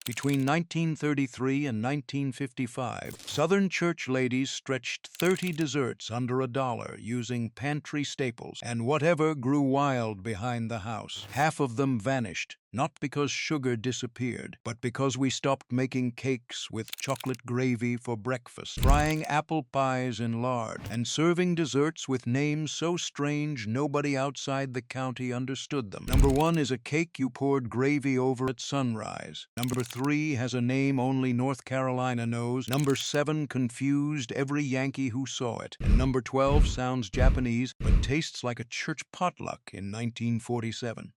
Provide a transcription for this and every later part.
Between 1933 and 1955, Southern church ladies stretched 30 desserts under $1 using pantry staples and whatever grew wild behind the house. Half of them vanished, not because sugar disappeared, but because we stopped making cakes with chocolate gravy for breakfast, frying apple pies in lard, and serving desserts with names so strange nobody outside the county understood them. Number 1 is a cake you poured gravy over at sunrise. Number 3 has a name only North Carolina knows. Number 7 confused every Yankee who saw it. And number 12 sounds Japanese, but tastes like a church potluck in 1947.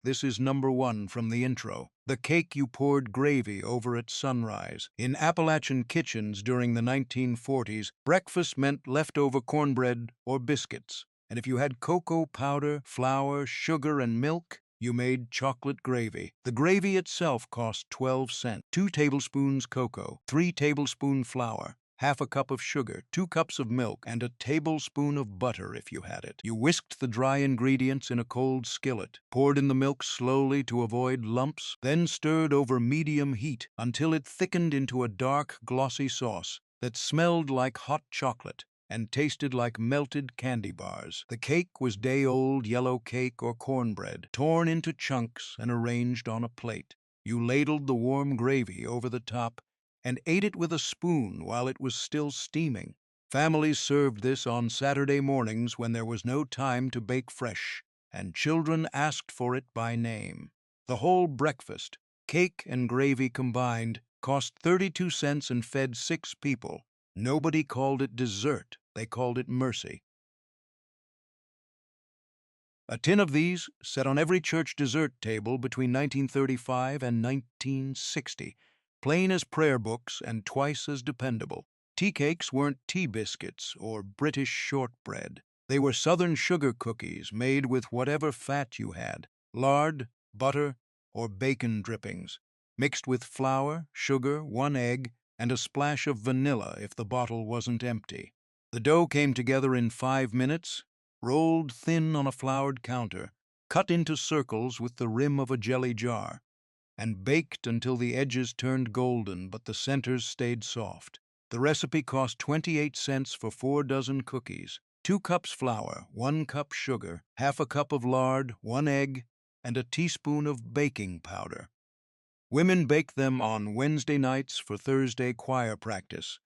This is number 1 from the intro. The cake you poured gravy over at sunrise. In Appalachian kitchens during the 1940s, breakfast meant leftover cornbread or biscuits. And if you had cocoa powder, flour, sugar, and milk, you made chocolate gravy. The gravy itself cost 12 cents. 2 tablespoons cocoa, 3 tablespoons flour, half a cup of sugar, 2 cups of milk, and a tablespoon of butter if you had it. You whisked the dry ingredients in a cold skillet, poured in the milk slowly to avoid lumps, then stirred over medium heat until it thickened into a dark, glossy sauce that smelled like hot chocolate and tasted like melted candy bars. The cake was day-old yellow cake or cornbread, torn into chunks and arranged on a plate. You ladled the warm gravy over the top and ate it with a spoon while it was still steaming. Families served this on Saturday mornings when there was no time to bake fresh, and children asked for it by name. The whole breakfast, cake and gravy combined, cost 32 cents and fed 6 people. Nobody called it dessert, they called it mercy. A tin of these sat on every church dessert table between 1935 and 1960. Plain as prayer books and twice as dependable. Tea cakes weren't tea biscuits or British shortbread. They were Southern sugar cookies made with whatever fat you had, lard, butter, or bacon drippings, mixed with flour, sugar, 1 egg, and a splash of vanilla if the bottle wasn't empty. The dough came together in 5 minutes, rolled thin on a floured counter, cut into circles with the rim of a jelly jar, and baked until the edges turned golden but the centers stayed soft. The recipe cost 28 cents for 4 dozen cookies, 2 cups flour, 1 cup sugar, half a cup of lard, 1 egg, and a teaspoon of baking powder. Women baked them on Wednesday nights for Thursday choir practice,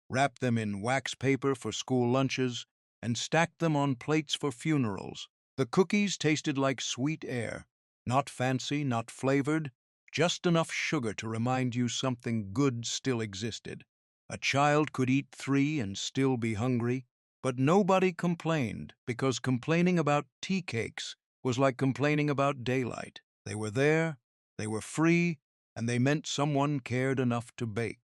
wrapped them in wax paper for school lunches, and stacked them on plates for funerals. The cookies tasted like sweet air, not fancy, not flavored, just enough sugar to remind you something good still existed. A child could eat 3 and still be hungry, but nobody complained because complaining about tea cakes was like complaining about daylight. They were there, they were free, and they meant someone cared enough to bake.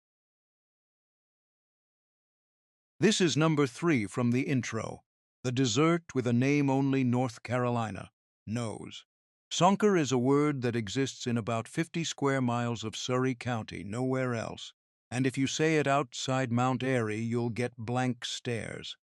This is number 3 from the intro, the dessert with a name only North Carolina knows. Sonker is a word that exists in about 50 square miles of Surry County, nowhere else, and if you say it outside Mount Airy, you'll get blank stares.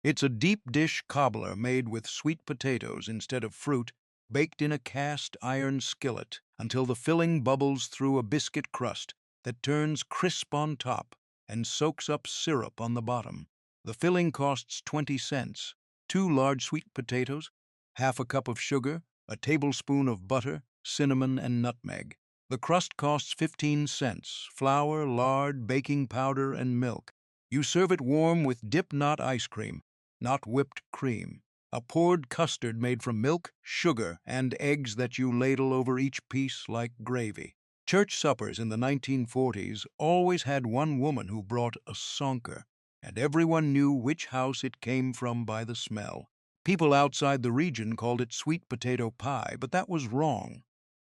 It's a deep dish cobbler made with sweet potatoes instead of fruit, baked in a cast iron skillet until the filling bubbles through a biscuit crust that turns crisp on top and soaks up syrup on the bottom. The filling costs 20 cents, 2 large sweet potatoes, half a cup of sugar, a tablespoon of butter, cinnamon, and nutmeg. The crust costs 15 cents, flour, lard, baking powder, and milk. You serve it warm with dip not ice cream, not whipped cream. A poured custard made from milk, sugar, and eggs that you ladle over each piece like gravy. Church suppers in the 1940s always had one woman who brought a sonker, and everyone knew which house it came from by the smell. People outside the region called it sweet potato pie, but that was wrong.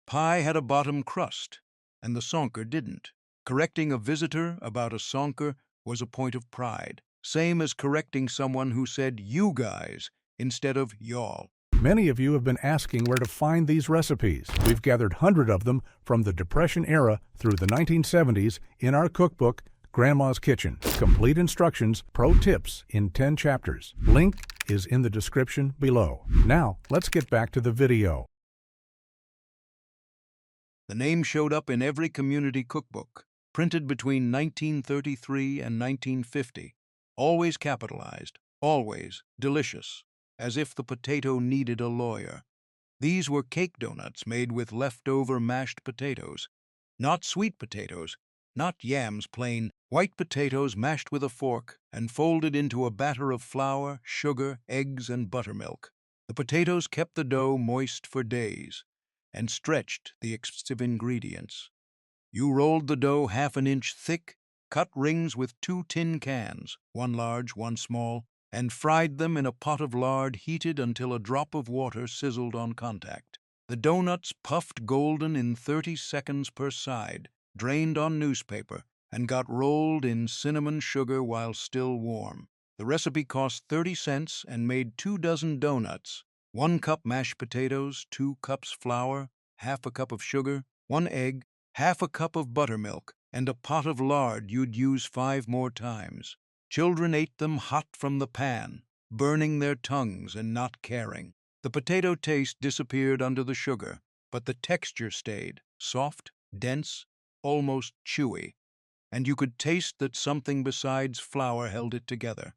Pie had a bottom crust, and the sonker didn't. Correcting a visitor about a sonker was a point of pride, same as correcting someone who said "you guys" instead of "y'all." Many of you have been asking where to find these recipes. We've gathered hundreds of them from the Depression era through the 1970s in our cookbook, Grandma's Kitchen. Complete instructions, pro tips in 10 chapters. Link is in the description below. Now, let's get back to the video. The name showed up in every community cookbook, printed between 1933 and 1950. Always capitalized, always delicious, as if the potato needed a lawyer. These were cake donuts made with leftover mashed potatoes. Not sweet potatoes, not yams plain, white potatoes mashed with a fork and folded into a batter of flour, sugar, eggs, and buttermilk. The potatoes kept the dough moist for days and stretched the expensive ingredients. You rolled the dough half an inch thick, cut rings with 2 tin cans, one large, one small, and fried them in a pot of lard heated until a drop of water sizzled on contact. The doughnuts puffed golden in 30 seconds per side, drained on newspaper, and got rolled in cinnamon sugar while still warm. The recipe cost 30 cents and made 2 dozen doughnuts. 1 cup mashed potatoes, 2 cups flour, half a cup of sugar, 1 egg, half a cup of buttermilk, and a pot of lard you'd use 5 more times. Children ate them hot from the pan, burning their tongues and not caring. The potato taste disappeared under the sugar, but the texture stayed, soft, dense, almost chewy, and you could taste that something besides flour held it together.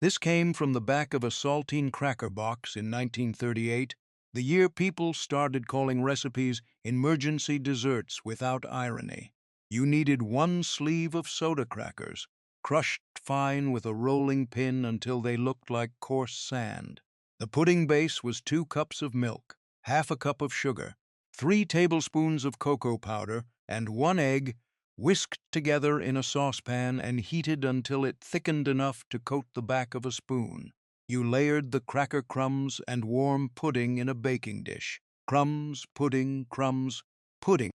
This came from the back of a saltine cracker box in 1938, the year people started calling recipes emergency desserts without irony. You needed 1 sleeve of soda crackers, crushed fine with a rolling pin until they looked like coarse sand. The pudding base was 2 cups of milk, half a cup of sugar, 3 tablespoons of cocoa powder, and 1 egg, whisked together in a saucepan and heated until it thickened enough to coat the back of a spoon. You layered the cracker crumbs and warm pudding in a baking dish. Crumbs, pudding, crumbs, pudding.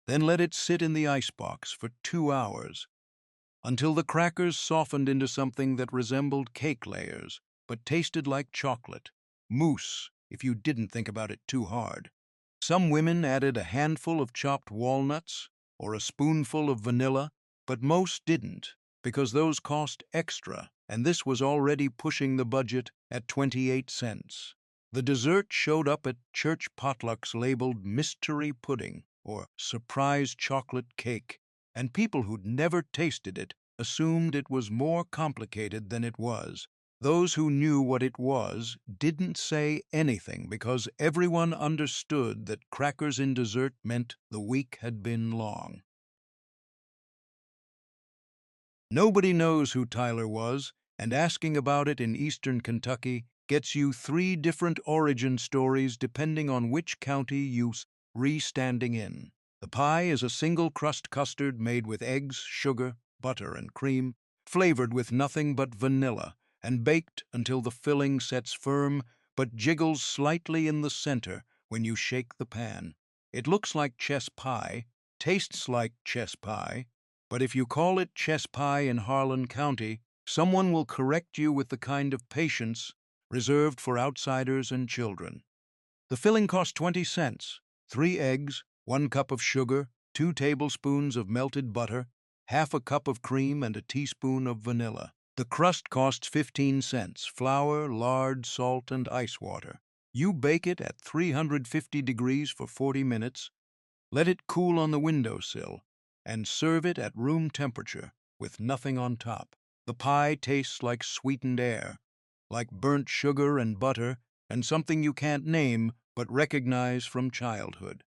Then let it sit in the icebox for 2 hours, until the crackers softened into something that resembled cake layers, but tasted like chocolate. Mousse, if you didn't think about it too hard. Some women added a handful of chopped walnuts or a spoonful of vanilla, but most didn't, because those cost extra, and this was already pushing the budget at 28 cents. The dessert showed up at church potlucks labeled mystery pudding or surprise chocolate cake, and people who'd never tasted it assumed it was more complicated than it was. Those who knew what it was didn't say anything because everyone understood that crackers in dessert meant the week had been long. Nobody knows who Tyler was, and asking about it in eastern Kentucky gets you 3 different origin stories depending on which county you're standing in. The pie is a single-crust custard made with eggs, sugar, butter, and cream, flavored with nothing but vanilla, and baked until the filling sets firm but jiggles slightly in the center when you shake the pan. It looks like chess pie, tastes like chess pie, but if you call it chess pie in Harlan County, someone will correct you with the kind of patience reserved for outsiders and children. The filling cost 20 cents, 3 eggs, 1 cup of sugar, 2 tablespoons of melted butter, half a cup of cream, and a teaspoon of vanilla. The crust costs 15 cents, flour, lard, salt, and ice water. You bake it at 350 degrees for 40 minutes, let it cool on the windowsill, and serve it at room temperature with nothing on top. The pie tastes like sweetened air, like burnt sugar and butter, and something you can't name but recognize from childhood.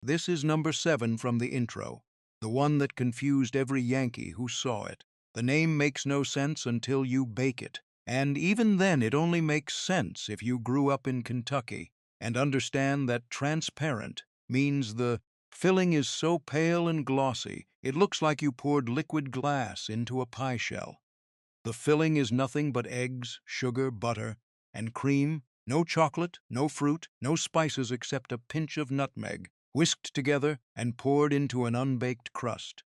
This is number 7 from the intro, the one that confused every Yankee who saw it. The name makes no sense until you bake it, and even then it only makes sense if you grew up in Kentucky and understand that transparent means the filling is so pale and glossy it looks like you poured liquid glass into a pie shell. The filling is nothing but eggs, sugar, butter, and cream, no chocolate, no fruit, no spices except a pinch of nutmeg, whisked together and poured into an unbaked crust.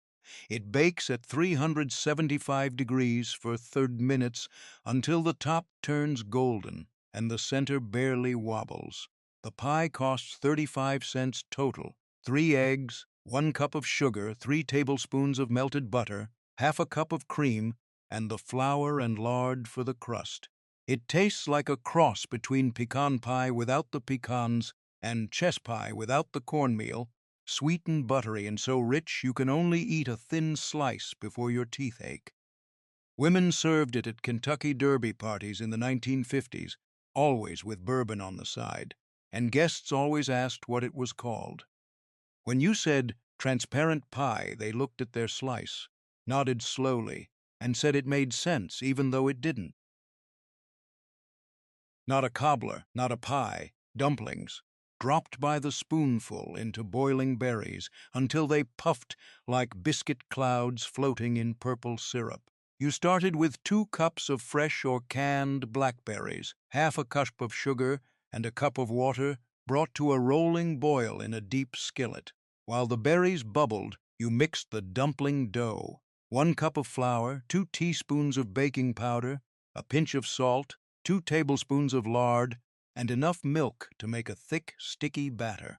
It bakes at 375 degrees for 30 minutes until the top turns golden and the center barely wobbles. The pie costs 35 cents total. 3 eggs, 1 cup of sugar, 3 tablespoons of melted butter, half a cup of cream, and the flour and lard for the crust. It tastes like a cross between pecan pie without the pecans and chess pie without the cornmeal, sweet and buttery and so rich you can only eat a thin slice before your teeth ache. Women served it at Kentucky Derby parties in the 1950s, always with bourbon on the side, and guests always asked what it was called. When you said transparent pie, they looked at their slice, nodded slowly, and said it made sense even though it didn't. Not a cobbler, not a pie, dumplings, dropped by the spoonful into boiling berries until they puffed like biscuit clouds floating in purple syrup. You started with 2 cups of fresh or canned blackberries, half a cup of sugar, and a cup of water brought to a rolling boil in a deep skillet. While the berries bubbled, you mixed the dumpling dough. 1 cup of flour, 2 teaspoons of baking powder, a pinch of salt, 2 tablespoons of lard, and enough milk to make a thick, sticky batter.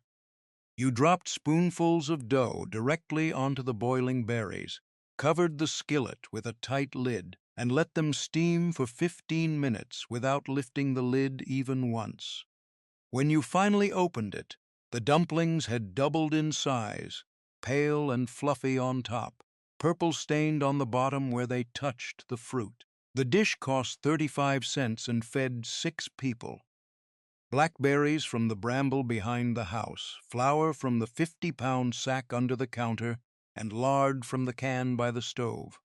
You dropped spoonfuls of dough directly onto the boiling berries, covered the skillet with a tight lid, and let them steam for 15 minutes without lifting the lid even once. When you finally opened it, the dumplings had doubled in size, pale and fluffy on top, purple stained on the bottom where they touched the fruit. The dish cost 35 cents and fed 6 people. Blackberries from the bramble behind the house, flour from the 50-pound sack under the counter, and lard from the can by the stove.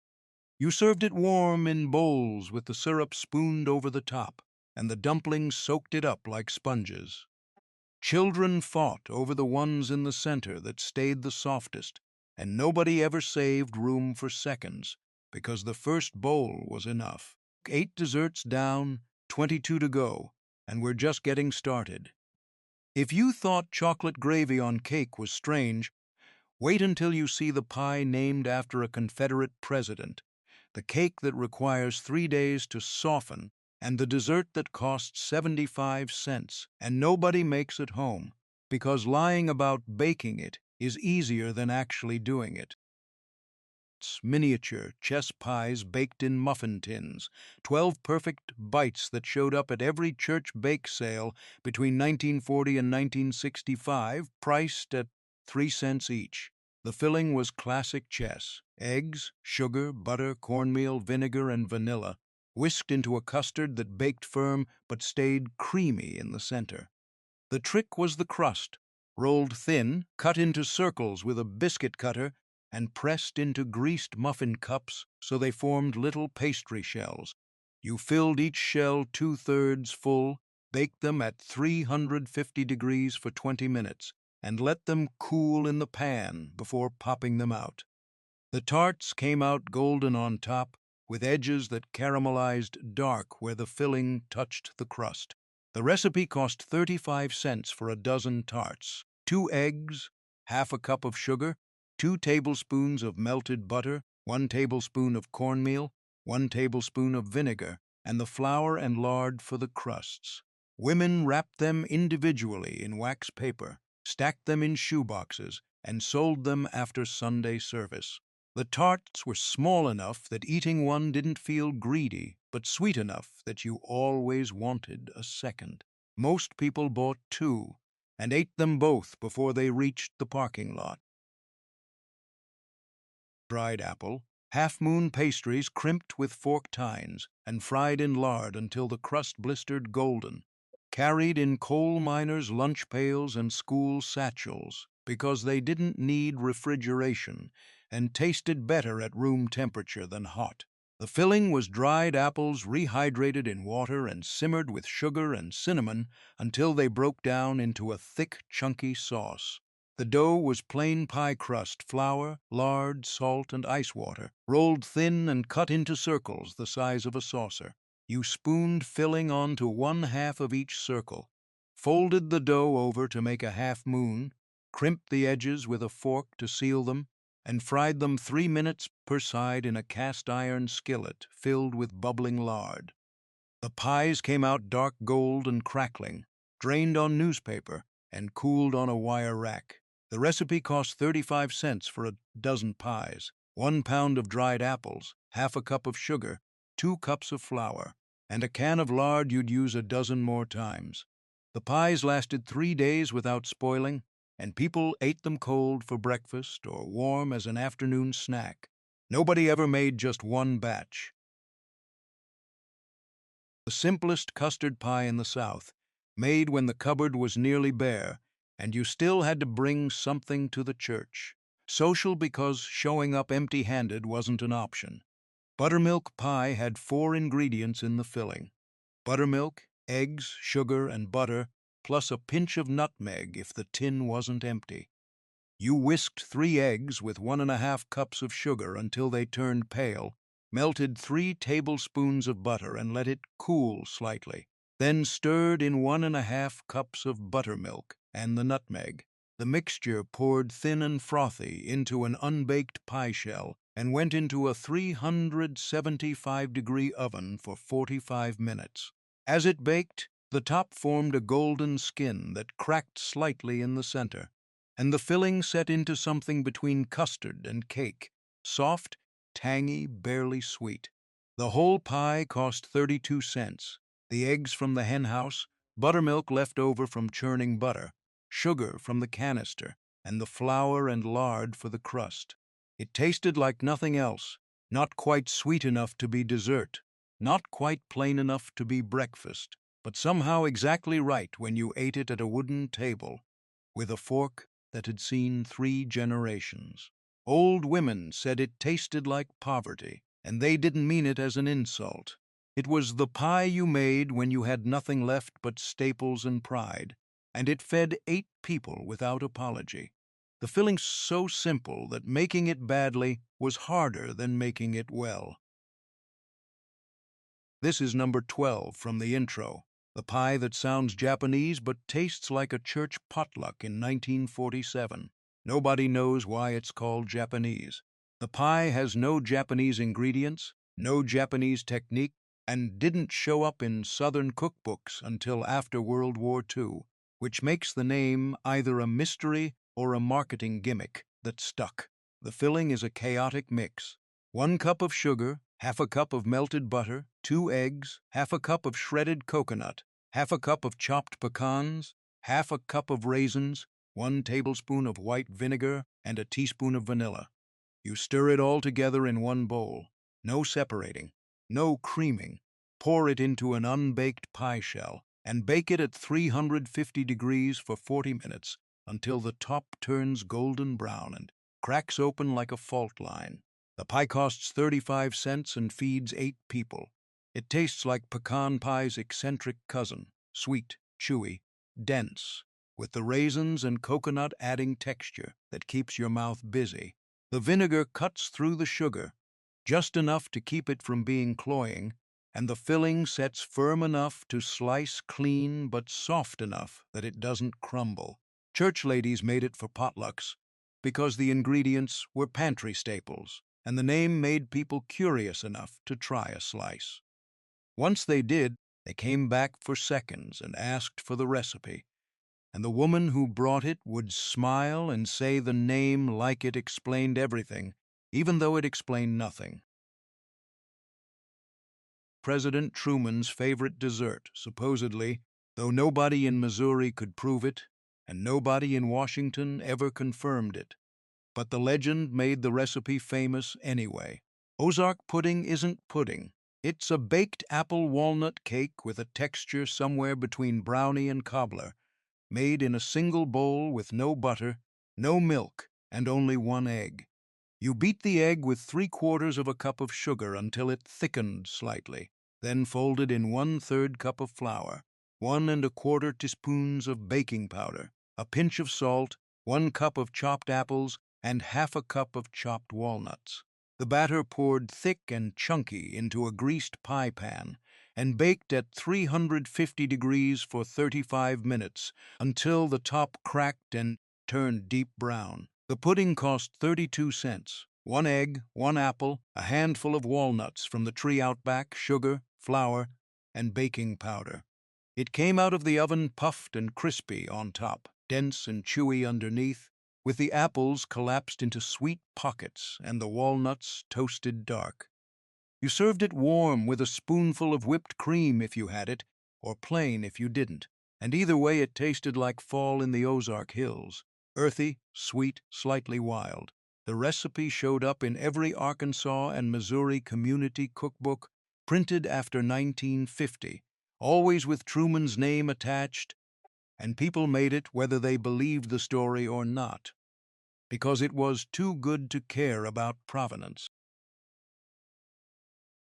You served it warm in bowls with the syrup spooned over the top, and the dumplings soaked it up like sponges. Children fought over the ones in the center that stayed the softest, and nobody ever saved room for seconds, because the first bowl was enough. 8 desserts down, 22 to go, and we're just getting started. If you thought chocolate gravy on cake was strange, wait until you see the pie named after a Confederate president, the cake that requires 3 days to soften, and the dessert that costs 75 cents, and nobody makes it home, because lying about baking it is easier than actually doing it. Miniature chess pies baked in muffin tins, 12 perfect bites that showed up at every church bake sale between 1940 and 1965, priced at 3 cents each. The filling was classic chess: eggs, sugar, butter, cornmeal, vinegar, and vanilla, whisked into a custard that baked firm but stayed creamy in the center. The trick was the crust, rolled thin, cut into circles with a biscuit cutter, and pressed into greased muffin cups so they formed little pastry shells. You filled each shell 2/3 full, baked them at 350 degrees for 20 minutes, and let them cool in the pan before popping them out. The tarts came out golden on top, with edges that caramelized dark where the filling touched the crust. The recipe cost 35 cents for a dozen tarts: 2 eggs, half a cup of sugar, 2 tablespoons of melted butter, 1 tablespoon of cornmeal, 1 tablespoon of vinegar, and the flour and lard for the crusts. Women wrapped them individually in wax paper, stacked them in shoeboxes, and sold them after Sunday service. The tarts were small enough that eating one didn't feel greedy, but sweet enough that you always wanted a second. Most people bought 2 and ate them both before they reached the parking lot. Dried apple, half-moon pastries crimped with fork tines and fried in lard until the crust blistered golden, carried in coal miners' lunch pails and school satchels because they didn't need refrigeration and tasted better at room temperature than hot. The filling was dried apples rehydrated in water and simmered with sugar and cinnamon until they broke down into a thick, chunky sauce. The dough was plain pie crust, flour, lard, salt, and ice water, rolled thin and cut into circles the size of a saucer. You spooned filling onto 1/2 of each circle, folded the dough over to make a half moon, crimped the edges with a fork to seal them, and fried them 3 minutes per side in a cast-iron skillet filled with bubbling lard. The pies came out dark gold and crackling, drained on newspaper, and cooled on a wire rack. The recipe cost 35 cents for a dozen pies, 1 pound of dried apples, half a cup of sugar, 2 cups of flour, and a can of lard you'd use a dozen more times. The pies lasted 3 days without spoiling, and people ate them cold for breakfast or warm as an afternoon snack. Nobody ever made just one batch. The simplest custard pie in the South, made when the cupboard was nearly bare, and you still had to bring something to the church. Social because showing up empty-handed wasn't an option. Buttermilk pie had 4 ingredients in the filling: buttermilk, eggs, sugar, and butter, plus a pinch of nutmeg if the tin wasn't empty. You whisked 3 eggs with 1½ cups of sugar until they turned pale, melted 3 tablespoons of butter and let it cool slightly, then stirred in 1½ cups of buttermilk and the nutmeg. The mixture poured thin and frothy into an unbaked pie shell and went into a 375-degree oven for 45 minutes. As it baked, the top formed a golden skin that cracked slightly in the center, and the filling set into something between custard and cake, soft, tangy, barely sweet. The whole pie cost 32 cents. The eggs from the henhouse, buttermilk left over from churning butter, sugar from the canister, and the flour and lard for the crust. It tasted like nothing else, not quite sweet enough to be dessert, not quite plain enough to be breakfast, but somehow exactly right when you ate it at a wooden table, with a fork that had seen 3 generations. Old women said it tasted like poverty, and they didn't mean it as an insult. It was the pie you made when you had nothing left but staples and pride, and it fed 8 people without apology. The filling's so simple that making it badly was harder than making it well. This is number 12 from the intro, the pie that sounds Japanese but tastes like a church potluck in 1947. Nobody knows why it's called Japanese. The pie has no Japanese ingredients, no Japanese technique, and didn't show up in Southern cookbooks until after World War II, which makes the name either a mystery or a marketing gimmick that stuck. The filling is a chaotic mix: 1 cup of sugar, half a cup of melted butter, 2 eggs, half a cup of shredded coconut, half a cup of chopped pecans, half a cup of raisins, 1 tablespoon of white vinegar, and a teaspoon of vanilla. You stir it all together in one bowl. No separating, no creaming. Pour it into an unbaked pie shell and bake it at 350 degrees for 40 minutes until the top turns golden brown and cracks open like a fault line. The pie costs 35 cents and feeds 8 people. It tastes like pecan pie's eccentric cousin, sweet, chewy, dense, with the raisins and coconut adding texture that keeps your mouth busy. The vinegar cuts through the sugar, just enough to keep it from being cloying, and the filling sets firm enough to slice clean but soft enough that it doesn't crumble. Church ladies made it for potlucks because the ingredients were pantry staples, and the name made people curious enough to try a slice. Once they did, they came back for seconds and asked for the recipe, and the woman who brought it would smile and say the name like it explained everything, even though it explained nothing. President Truman's favorite dessert, supposedly, though nobody in Missouri could prove it, and nobody in Washington ever confirmed it. But the legend made the recipe famous anyway. Ozark pudding isn't pudding. It's a baked apple walnut cake with a texture somewhere between brownie and cobbler, made in a single bowl with no butter, no milk, and only 1 egg. You beat the egg with 3/4 of a cup of sugar until it thickened slightly, then folded in 1/3 cup of flour, 1¼ teaspoons of baking powder, a pinch of salt, 1 cup of chopped apples, and half a cup of chopped walnuts. The batter poured thick and chunky into a greased pie pan and baked at 350 degrees for 35 minutes until the top cracked and turned deep brown. The pudding cost 32 cents. 1 egg, 1 apple, a handful of walnuts from the tree out back, sugar, flour, and baking powder. It came out of the oven puffed and crispy on top, dense and chewy underneath, with the apples collapsed into sweet pockets and the walnuts toasted dark. You served it warm with a spoonful of whipped cream if you had it, or plain if you didn't, and either way it tasted like fall in the Ozark Hills, earthy, sweet, slightly wild. The recipe showed up in every Arkansas and Missouri community cookbook printed after 1950, always with Truman's name attached, and people made it whether they believed the story or not, because it was too good to care about provenance.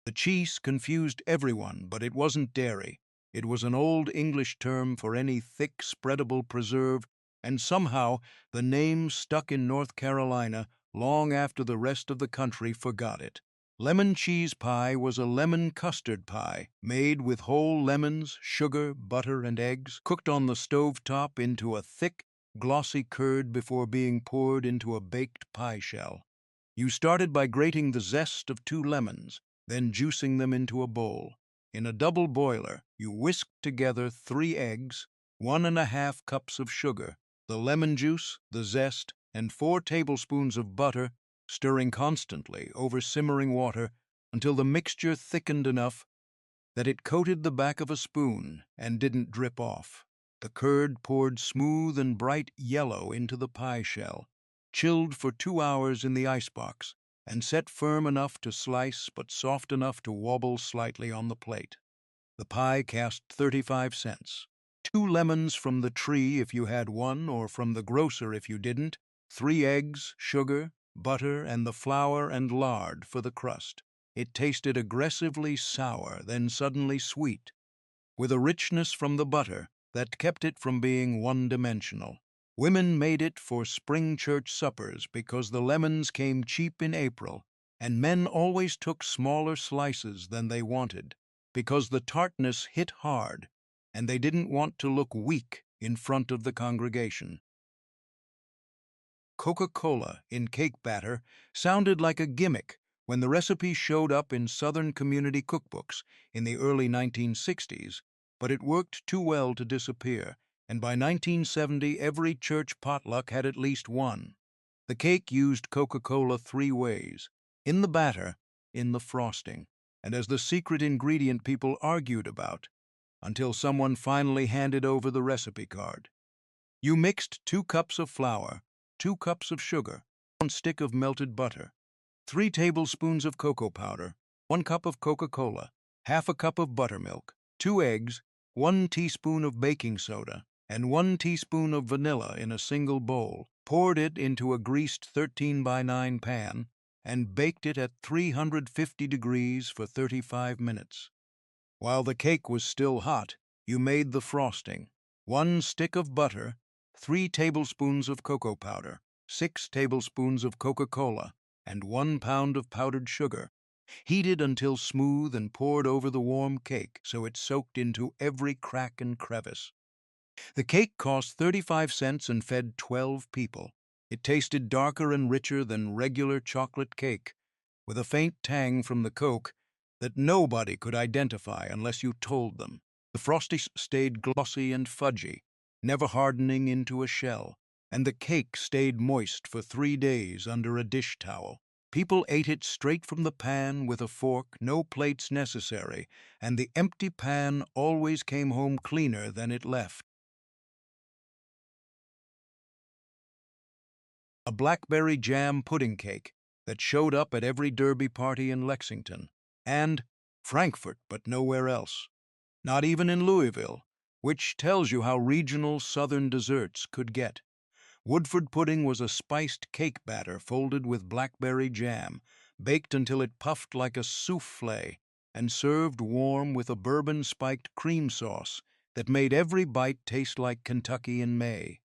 The cheese confused everyone, but it wasn't dairy. It was an old English term for any thick, spreadable preserve, and somehow the name stuck in North Carolina long after the rest of the country forgot it. Lemon cheese pie was a lemon custard pie, made with whole lemons, sugar, butter, and eggs, cooked on the stove top into a thick, glossy curd before being poured into a baked pie shell. You started by grating the zest of 2 lemons, then juicing them into a bowl. In a double boiler, you whisked together 3 eggs, 1½ cups of sugar, the lemon juice, the zest, and 4 tablespoons of butter, stirring constantly over simmering water until the mixture thickened enough that it coated the back of a spoon and didn't drip off. The curd poured smooth and bright yellow into the pie shell, chilled for 2 hours in the icebox, and set firm enough to slice but soft enough to wobble slightly on the plate. The pie cost 35 cents. 2 lemons from the tree if you had one, or from the grocer if you didn't, 3 eggs, sugar, butter, and the flour and lard for the crust. It tasted aggressively sour, then suddenly sweet, with a richness from the butter that kept it from being one-dimensional. Women made it for spring church suppers because the lemons came cheap in April, and men always took smaller slices than they wanted because the tartness hit hard, and they didn't want to look weak in front of the congregation. Coca-Cola in cake batter sounded like a gimmick when the recipe showed up in Southern community cookbooks in the early 1960s, but it worked too well to disappear, and by 1970 every church potluck had at least one. The cake used Coca-Cola 3 ways: in the batter, in the frosting, and as the secret ingredient people argued about, until someone finally handed over the recipe card. You mixed 2 cups of flour, 2 cups of sugar, 1 stick of melted butter, 3 tablespoons of cocoa powder, 1 cup of Coca-Cola, half a cup of buttermilk, 2 eggs, 1 teaspoon of baking soda, and 1 teaspoon of vanilla in a single bowl. Poured it into a greased 13 by 9 pan and baked it at 350 degrees for 35 minutes. While the cake was still hot, you made the frosting: 1 stick of butter, 3 tablespoons of cocoa powder, 6 tablespoons of Coca-Cola, and 1 pound of powdered sugar. Heated until smooth and poured over the warm cake so it soaked into every crack and crevice. The cake cost 35 cents and fed 12 people. It tasted darker and richer than regular chocolate cake, with a faint tang from the Coke that nobody could identify unless you told them. The frosty stayed glossy and fudgy, never hardening into a shell, and the cake stayed moist for 3 days under a dish towel. People ate it straight from the pan with a fork, no plates necessary, and the empty pan always came home cleaner than it left. A blackberry jam pudding cake that showed up at every derby party in Lexington, and Frankfort, but nowhere else. Not even in Louisville, which tells you how regional Southern desserts could get. Woodford pudding was a spiced cake batter folded with blackberry jam, baked until it puffed like a souffle, and served warm with a bourbon-spiked cream sauce that made every bite taste like Kentucky in May.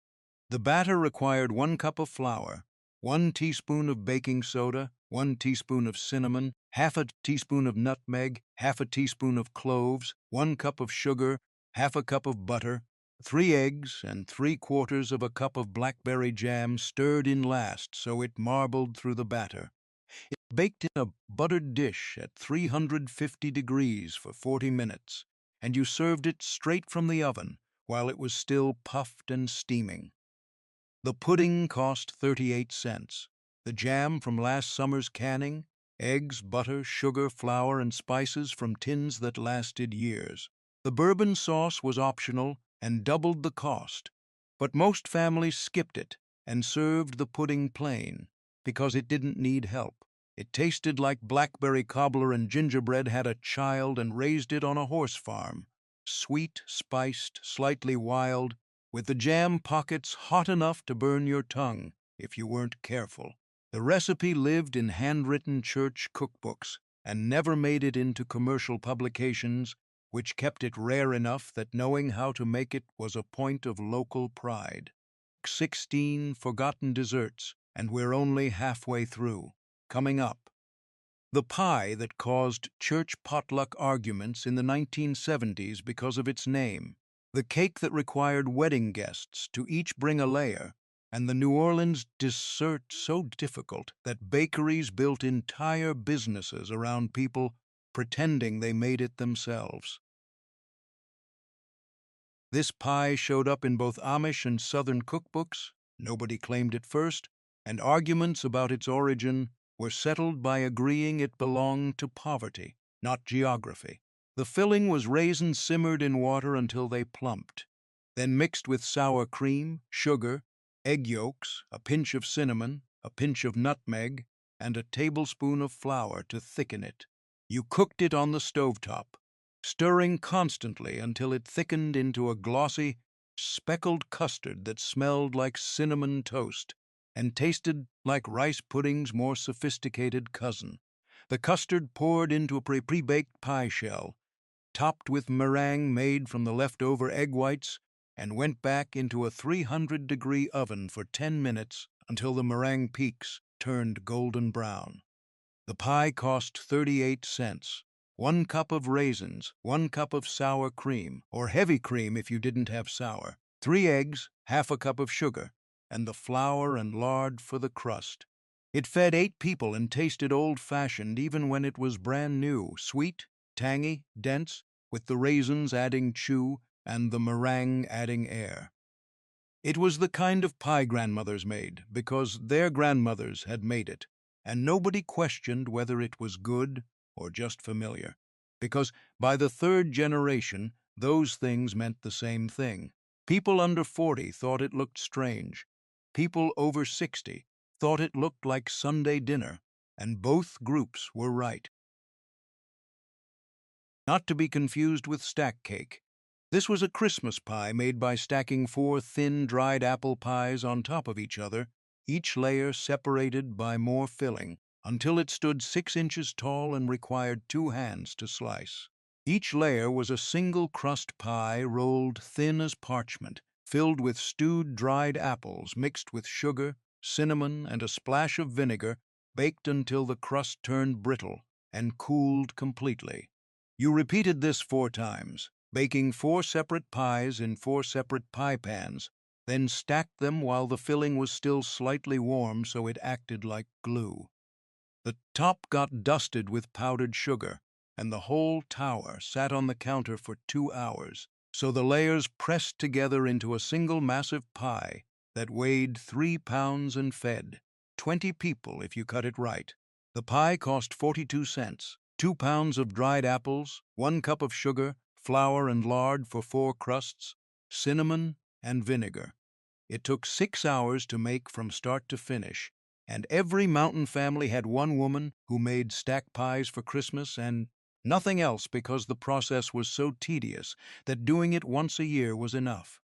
The batter required 1 cup of flour, 1 teaspoon of baking soda, 1 teaspoon of cinnamon, half a teaspoon of nutmeg, half a teaspoon of cloves, 1 cup of sugar, half a cup of butter, 3 eggs, and 3/4 of a cup of blackberry jam stirred in last so it marbled through the batter. It baked in a buttered dish at 350 degrees for 40 minutes, and you served it straight from the oven while it was still puffed and steaming. The pudding cost 38 cents. The jam from last summer's canning, eggs, butter, sugar, flour, and spices from tins that lasted years. The bourbon sauce was optional and doubled the cost, but most families skipped it and served the pudding plain because it didn't need help. It tasted like blackberry cobbler and gingerbread had a child and raised it on a horse farm. Sweet, spiced, slightly wild, with the jam pockets hot enough to burn your tongue if you weren't careful. The recipe lived in handwritten church cookbooks and never made it into commercial publications, which kept it rare enough that knowing how to make it was a point of local pride. 16 forgotten desserts, and we're only halfway through. Coming up, the pie that caused church potluck arguments in the 1970s because of its name, the cake that required wedding guests to each bring a layer, and the New Orleans dessert so difficult that bakeries built entire businesses around people pretending they made it themselves. This pie showed up in both Amish and Southern cookbooks, nobody claimed it first, and arguments about its origin were settled by agreeing it belonged to poverty, not geography. The filling was raisins simmered in water until they plumped, then mixed with sour cream, sugar, egg yolks, a pinch of cinnamon, a pinch of nutmeg, and a tablespoon of flour to thicken it. You cooked it on the stovetop, stirring constantly until it thickened into a glossy, speckled custard that smelled like cinnamon toast and tasted like rice pudding's more sophisticated cousin. The custard poured into a pre-baked pie shell, topped with meringue made from the leftover egg whites, and went back into a 300-degree oven for 10 minutes until the meringue peaks turned golden brown. The pie cost 38 cents. 1 cup of raisins, 1 cup of sour cream, or heavy cream if you didn't have sour, 3 eggs, half a cup of sugar, and the flour and lard for the crust. It fed 8 people and tasted old-fashioned even when it was brand new, sweet, tangy, dense, with the raisins adding chew and the meringue adding air. It was the kind of pie grandmothers made because their grandmothers had made it, and nobody questioned whether it was good or just familiar, because by the 3rd generation, those things meant the same thing. People under 40 thought it looked strange. People over 60 thought it looked like Sunday dinner, and both groups were right. Not to be confused with stack cake. This was a Christmas pie made by stacking 4 thin, dried apple pies on top of each other, each layer separated by more filling, until it stood 6 inches tall and required 2 hands to slice. Each layer was a single crust pie rolled thin as parchment, filled with stewed dried apples mixed with sugar, cinnamon, and a splash of vinegar, baked until the crust turned brittle and cooled completely. You repeated this 4 times, baking 4 separate pies in 4 separate pie pans, then stacked them while the filling was still slightly warm so it acted like glue. The top got dusted with powdered sugar, and the whole tower sat on the counter for 2 hours, so the layers pressed together into a single massive pie that weighed 3 pounds and fed 20 people if you cut it right. The pie cost 42 cents, 2 pounds of dried apples, 1 cup of sugar, flour and lard for 4 crusts, cinnamon and vinegar. It took 6 hours to make from start to finish, and every mountain family had one woman who made stack pies for Christmas and nothing else because the process was so tedious that doing it once a year was enough.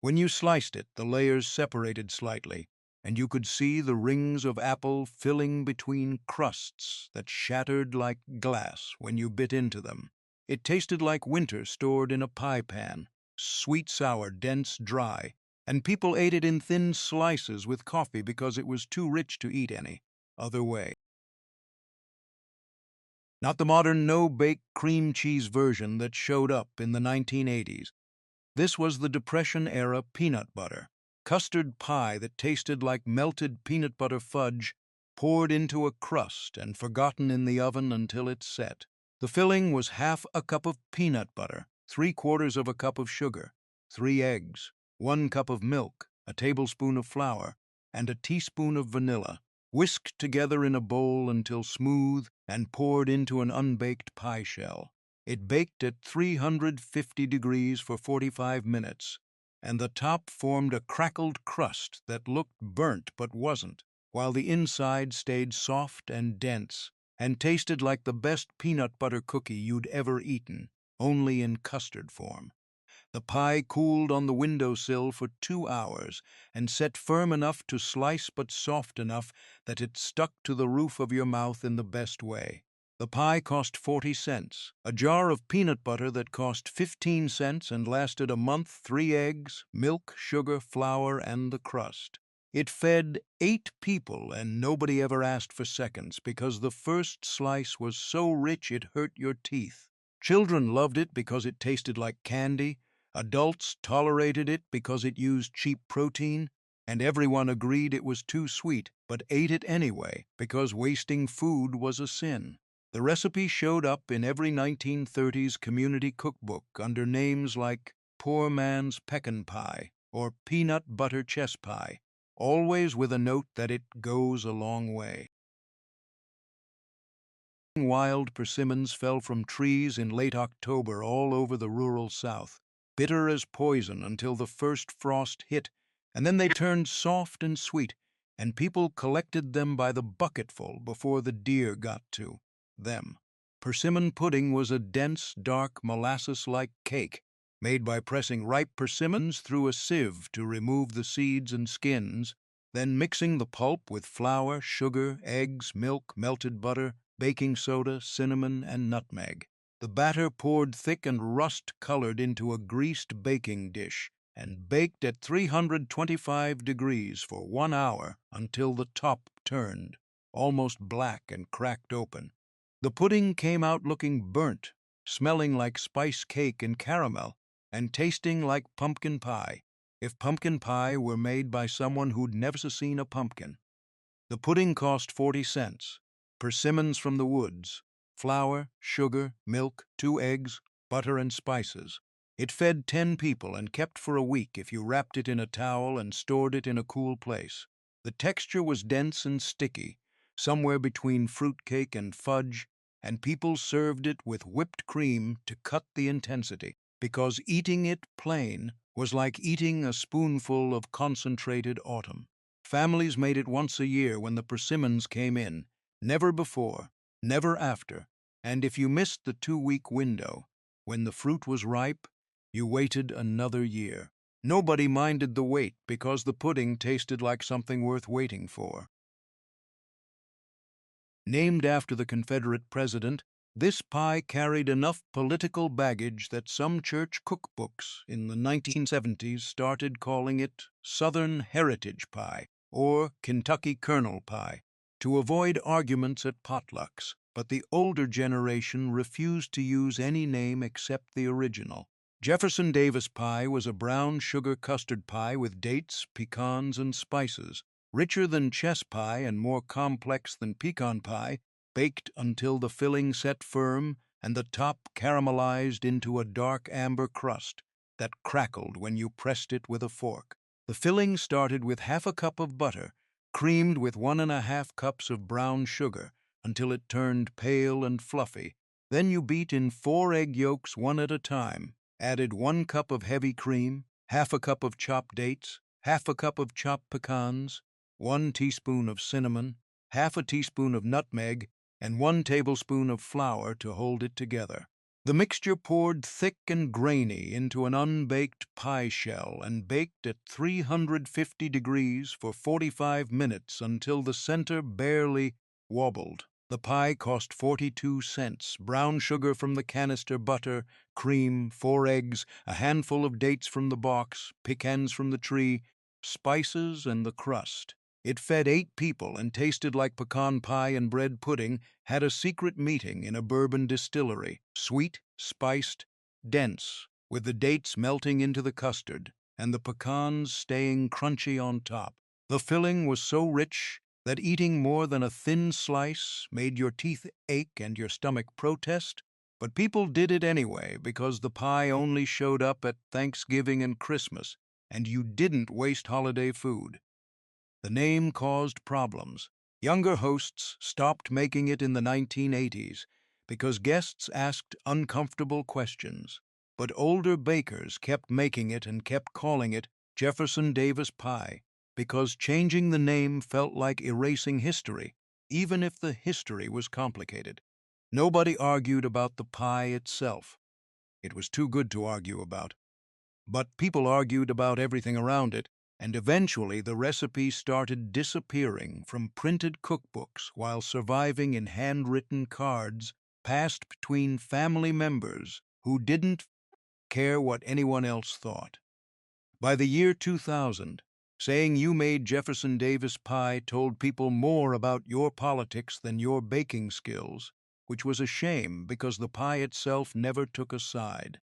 When you sliced it, the layers separated slightly, and you could see the rings of apple filling between crusts that shattered like glass when you bit into them. It tasted like winter stored in a pie pan, sweet, sour, dense, dry, and people ate it in thin slices with coffee because it was too rich to eat any other way. Not the modern no-bake cream cheese version that showed up in the 1980s. This was the Depression-era peanut butter, custard pie that tasted like melted peanut butter fudge poured into a crust and forgotten in the oven until it set. The filling was half a cup of peanut butter, 3/4 of a cup of sugar, 3 eggs, 1 cup of milk, a tablespoon of flour, and a teaspoon of vanilla, whisked together in a bowl until smooth and poured into an unbaked pie shell. It baked at 350 degrees for 45 minutes, and the top formed a crackled crust that looked burnt but wasn't, while the inside stayed soft and dense and tasted like the best peanut butter cookie you'd ever eaten, only in custard form. The pie cooled on the windowsill for 2 hours and set firm enough to slice but soft enough that it stuck to the roof of your mouth in the best way. The pie cost 40 cents. A jar of peanut butter that cost 15 cents and lasted a month, 3 eggs, milk, sugar, flour, and the crust. It fed 8 people, and nobody ever asked for seconds because the first slice was so rich it hurt your teeth. Children loved it because it tasted like candy. Adults tolerated it because it used cheap protein, and everyone agreed it was too sweet, but ate it anyway because wasting food was a sin. The recipe showed up in every 1930s community cookbook under names like Poor Man's Pecan Pie or Peanut Butter Chess Pie, always with a note that it goes a long way. Wild persimmons fell from trees in late October all over the rural South, bitter as poison until the first frost hit, and then they turned soft and sweet, and people collected them by the bucketful before the deer got to them. Persimmon pudding was a dense, dark, molasses-like cake made by pressing ripe persimmons through a sieve to remove the seeds and skins, then mixing the pulp with flour, sugar, eggs, milk, melted butter, baking soda, cinnamon, and nutmeg. The batter poured thick and rust-colored into a greased baking dish and baked at 325 degrees for 1 hour until the top turned, almost black and cracked open. The pudding came out looking burnt, smelling like spice cake and caramel, and tasting like pumpkin pie, if pumpkin pie were made by someone who'd never seen a pumpkin. The pudding cost 40 cents. Persimmons from the woods, flour, sugar, milk, 2 eggs, butter, and spices. It fed 10 people and kept for a week if you wrapped it in a towel and stored it in a cool place. The texture was dense and sticky, somewhere between fruitcake and fudge, and people served it with whipped cream to cut the intensity, because eating it plain was like eating a spoonful of concentrated autumn. Families made it once a year when the persimmons came in, never before, never after, and if you missed the 2-week window, when the fruit was ripe, you waited another year. Nobody minded the wait because the pudding tasted like something worth waiting for. Named after the Confederate president, this pie carried enough political baggage that some church cookbooks in the 1970s started calling it Southern Heritage Pie or Kentucky Kernel Pie to avoid arguments at potlucks, but the older generation refused to use any name except the original. Jefferson Davis pie was a brown sugar custard pie with dates, pecans, and spices, richer than chess pie and more complex than pecan pie, baked until the filling set firm and the top caramelized into a dark amber crust that crackled when you pressed it with a fork. The filling started with half a cup of butter, creamed with 1½ cups of brown sugar until it turned pale and fluffy. Then you beat in 4 egg yolks one at a time, added 1 cup of heavy cream, half a cup of chopped dates, half a cup of chopped pecans, 1 teaspoon of cinnamon, half a teaspoon of nutmeg, and 1 tablespoon of flour to hold it together. The mixture poured thick and grainy into an unbaked pie shell and baked at 350 degrees for 45 minutes until the center barely wobbled. The pie cost 42 cents, brown sugar from the canister, butter, cream, 4 eggs, a handful of dates from the box, pecans from the tree, spices, and the crust. It fed 8 people and tasted like pecan pie and bread pudding had a secret meeting in a bourbon distillery, sweet, spiced, dense, with the dates melting into the custard and the pecans staying crunchy on top. The filling was so rich that eating more than a thin slice made your teeth ache and your stomach protest, But people did it anyway because the pie only showed up at Thanksgiving and Christmas, and you didn't waste holiday food. The name caused problems. Younger hosts stopped making it in the 1980s because guests asked uncomfortable questions. But older bakers kept making it and kept calling it Jefferson Davis pie because changing the name felt like erasing history, even if the history was complicated. Nobody argued about the pie itself. It was too good to argue about. But people argued about everything around it, and eventually the recipe started disappearing from printed cookbooks while surviving in handwritten cards passed between family members who didn't care what anyone else thought. By the year 2000, saying you made Jefferson Davis pie told people more about your politics than your baking skills, which was a shame because the pie itself never took a side.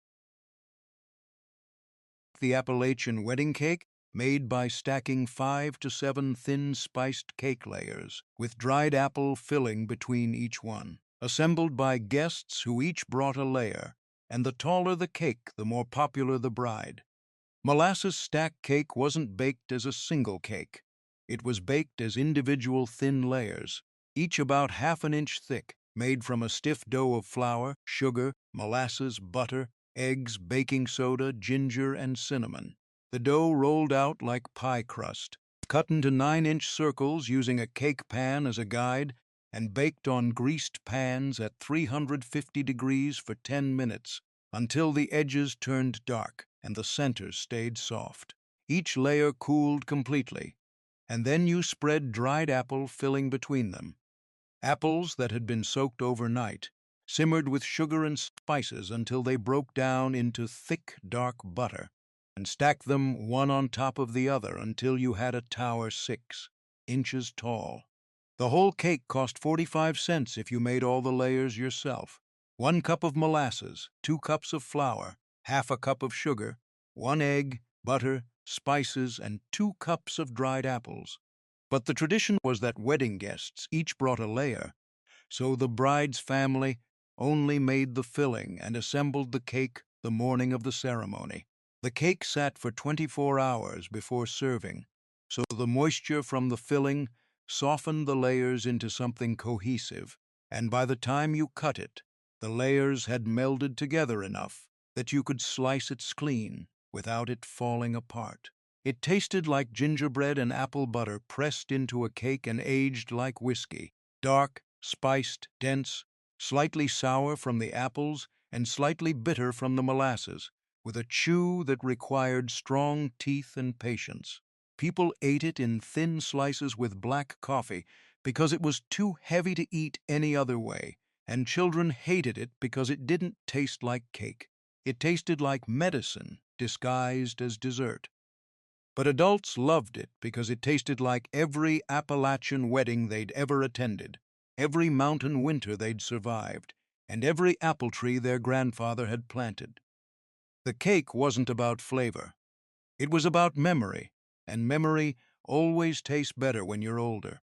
The Appalachian wedding cake, made by stacking 5 to 7 thin spiced cake layers, with dried apple filling between each one, assembled by guests who each brought a layer, and the taller the cake, the more popular the bride. Molasses stack cake wasn't baked as a single cake. It was baked as individual thin layers, each about half an inch thick, made from a stiff dough of flour, sugar, molasses, butter, eggs, baking soda, ginger, and cinnamon. The dough rolled out like pie crust, cut into 9-inch circles using a cake pan as a guide, and baked on greased pans at 350 degrees for 10 minutes until the edges turned dark and the center stayed soft. Each layer cooled completely, and then you spread dried apple filling between them. Apples that had been soaked overnight, simmered with sugar and spices until they broke down into thick, dark butter, and stack them one on top of the other until you had a tower 6 inches tall. The whole cake cost 45 cents if you made all the layers yourself. 1 cup of molasses, 2 cups of flour, half a cup of sugar, 1 egg, butter, spices, and 2 cups of dried apples. But the tradition was that wedding guests each brought a layer, so the bride's family only made the filling and assembled the cake the morning of the ceremony. The cake sat for 24 hours before serving, so the moisture from the filling softened the layers into something cohesive, and by the time you cut it, the layers had melded together enough that you could slice it clean without it falling apart. It tasted like gingerbread and apple butter pressed into a cake and aged like whiskey, dark, spiced, dense, slightly sour from the apples and slightly bitter from the molasses, with a chew that required strong teeth and patience. People ate it in thin slices with black coffee because it was too heavy to eat any other way, and children hated it because it didn't taste like cake. It tasted like medicine disguised as dessert. But adults loved it because it tasted like every Appalachian wedding they'd ever attended, every mountain winter they'd survived, and every apple tree their grandfather had planted. The cake wasn't about flavor. It was about memory, and memory always tastes better when you're older.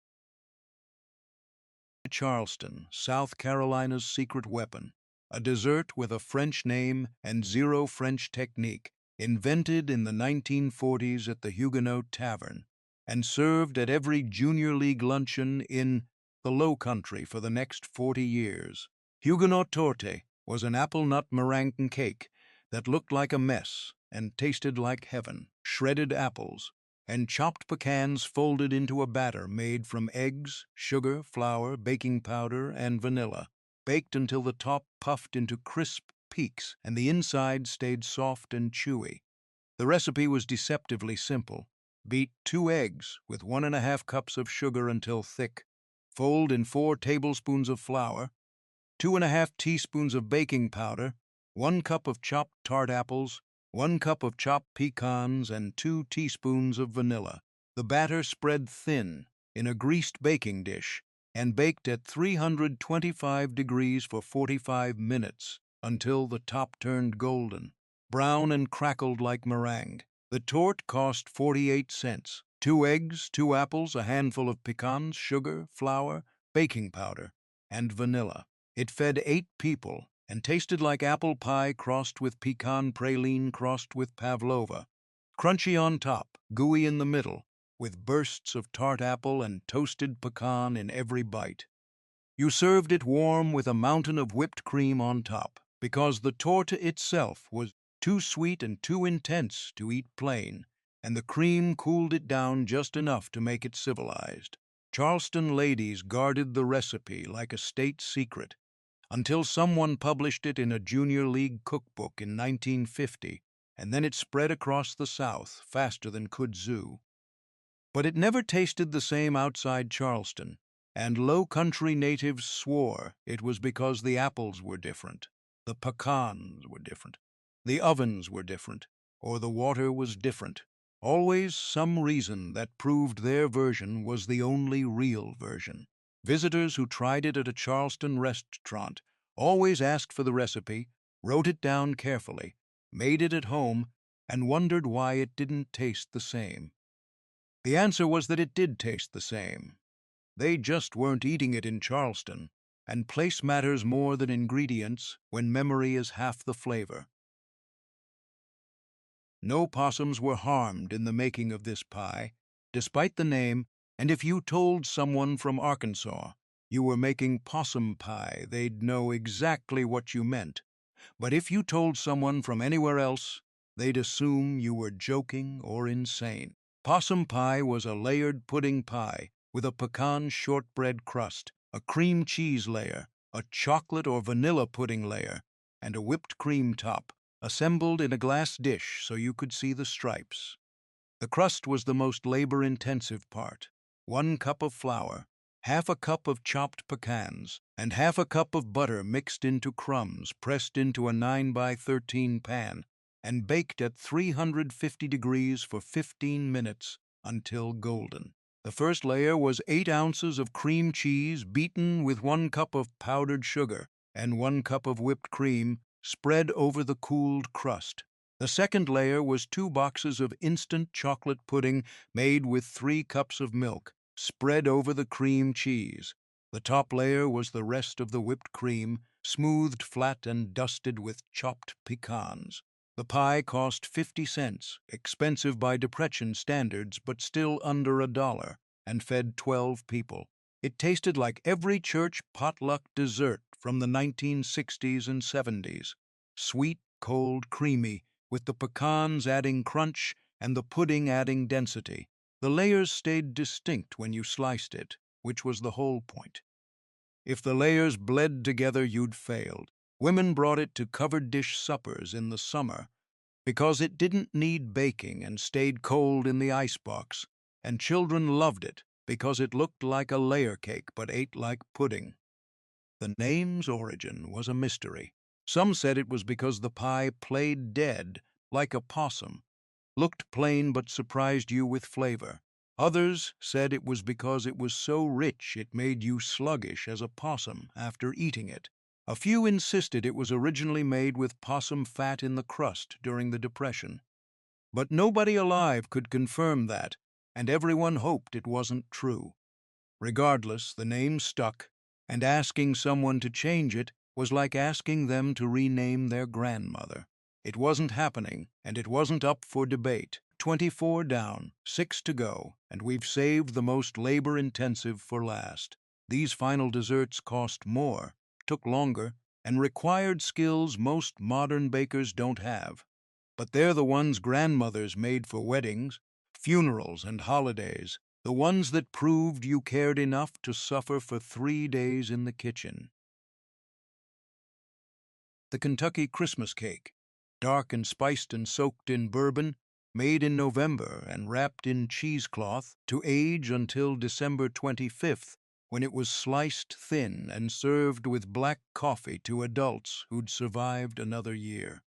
Charleston, South Carolina's secret weapon, a dessert with a French name and zero French technique, invented in the 1940s at the Huguenot Tavern, and served at every junior league luncheon in the Low Country for the next 40 years. Huguenot torte was an apple nut meringue cake that looked like a mess and tasted like heaven. Shredded apples and chopped pecans folded into a batter made from eggs, sugar, flour, baking powder, and vanilla, baked until the top puffed into crisp peaks and the inside stayed soft and chewy. The recipe was deceptively simple. Beat 2 eggs with 1½ cups of sugar until thick. Fold in 4 tablespoons of flour, 2½ teaspoons of baking powder, 1 cup of chopped tart apples, 1 cup of chopped pecans, and 2 teaspoons of vanilla. The batter spread thin in a greased baking dish and baked at 325 degrees for 45 minutes until the top turned golden, brown and crackled like meringue. The torte cost 48 cents. 2 eggs, 2 apples, a handful of pecans, sugar, flour, baking powder, and vanilla. It fed 8 people and tasted like apple pie crossed with pecan praline crossed with pavlova. Crunchy on top, gooey in the middle, with bursts of tart apple and toasted pecan in every bite. You served it warm with a mountain of whipped cream on top, because the torta itself was too sweet and too intense to eat plain, and the cream cooled it down just enough to make it civilized. Charleston ladies guarded the recipe like a state secret, until someone published it in a junior league cookbook in 1950, and then it spread across the South faster than kudzu. But it never tasted the same outside Charleston, and low country natives swore it was because the apples were different, the pecans were different, the ovens were different, or the water was different. Always some reason that proved their version was the only real version. Visitors who tried it at a Charleston restaurant always asked for the recipe, wrote it down carefully, made it at home, and wondered why it didn't taste the same. The answer was that it did taste the same. They just weren't eating it in Charleston, and place matters more than ingredients when memory is half the flavor. No possums were harmed in the making of this pie, despite the name, and if you told someone from Arkansas you were making possum pie, they'd know exactly what you meant. But if you told someone from anywhere else, they'd assume you were joking or insane. Possum pie was a layered pudding pie with a pecan shortbread crust, a cream cheese layer, a chocolate or vanilla pudding layer, and a whipped cream top, assembled in a glass dish so you could see the stripes. The crust was the most labor-intensive part. 1 cup of flour, half a cup of chopped pecans, and half a cup of butter mixed into crumbs pressed into a 9 by 13 pan and baked at 350 degrees for 15 minutes until golden. The first layer was 8 ounces of cream cheese beaten with 1 cup of powdered sugar and 1 cup of whipped cream spread over the cooled crust. The second layer was 2 boxes of instant chocolate pudding made with 3 cups of milk, spread over the cream cheese. The top layer was the rest of the whipped cream, smoothed flat and dusted with chopped pecans. The pie cost 50 cents, expensive by Depression standards, but still under $1, and fed 12 people. It tasted like every church potluck dessert from the 1960s and 70s. Sweet, cold, creamy, with the pecans adding crunch and the pudding adding density. The layers stayed distinct when you sliced it, which was the whole point. If the layers bled together, you'd failed. Women brought it to covered dish suppers in the summer because it didn't need baking and stayed cold in the icebox, and children loved it because it looked like a layer cake but ate like pudding. The name's origin was a mystery. Some said it was because the pie played dead, like a possum, looked plain but surprised you with flavor. Others said it was because it was so rich it made you sluggish as a possum after eating it. A few insisted it was originally made with possum fat in the crust during the Depression. But nobody alive could confirm that, and everyone hoped it wasn't true. Regardless, the name stuck, and asking someone to change it was like asking them to rename their grandmother. It wasn't happening, and it wasn't up for debate. 24 down, 6 to go, and we've saved the most labor-intensive for last. These final desserts cost more, took longer, and required skills most modern bakers don't have. But they're the ones grandmothers made for weddings, funerals, and holidays, the ones that proved you cared enough to suffer for 3 days in the kitchen. The Kentucky Christmas cake, dark and spiced and soaked in bourbon, made in November and wrapped in cheesecloth to age until December 25th, when it was sliced thin and served with black coffee to adults who'd survived another year.